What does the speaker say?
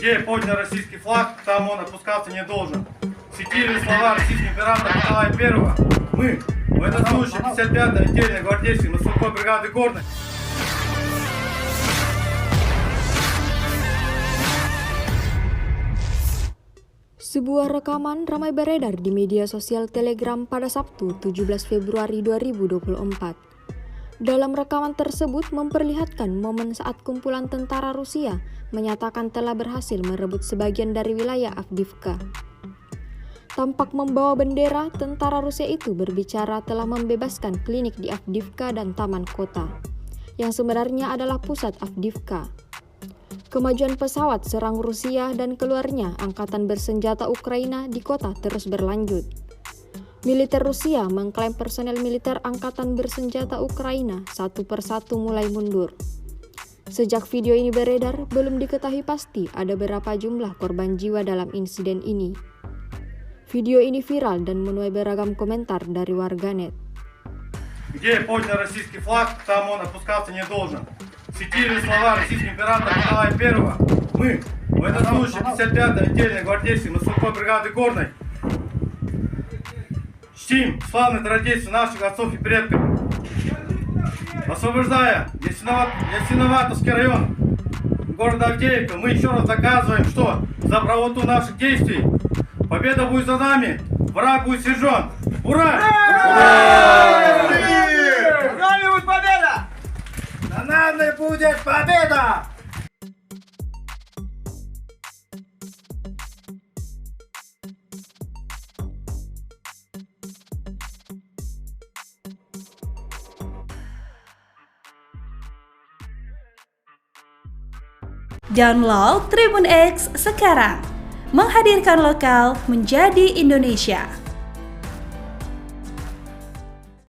Где поднят российский флаг, там он опускаться не должен. Цитирую слова российского императора Николая I. Мы, военнослужащие 55-й отдельной гвардейской морской бригады Горной, Sebuah rekaman ramai beredar di media sosial Telegram pada Sabtu 17 Februari 2024. Dalam rekaman tersebut memperlihatkan momen saat kumpulan tentara Rusia menyatakan telah berhasil merebut sebagian dari wilayah Avdiivka. Tampak membawa bendera, tentara Rusia itu berbicara telah membebaskan klinik di Avdiivka dan taman kota, yang sebenarnya adalah pusat Avdiivka. Kemajuan pesawat serang Rusia dan keluarnya angkatan bersenjata Ukraina di kota terus berlanjut. Militer Rusia mengklaim personel militer angkatan bersenjata Ukraina satu persatu mulai mundur. Sejak video ini beredar, belum diketahui pasti ada berapa jumlah korban jiwa dalam insiden ini. Video ini viral dan menuai beragam komentar dari warganet. где поднят российский флаг, там он опускаться не должен. Цитирую слова российского императора Николая I. Мы, военнослужащие 55-й отдельной гвардейской морской бригады Горной, чтим славные традиции наших отцов и предков. Освобождая Ясиноватовский район города Авдеевка, мы еще раз доказываем, что за правоту наших действий победа будет за нами, враг будет свержен. Ура! Ура! За нами будет победа! За нами будет победа! Download Tribun X sekarang, menghadirkan lokal menjadi Indonesia.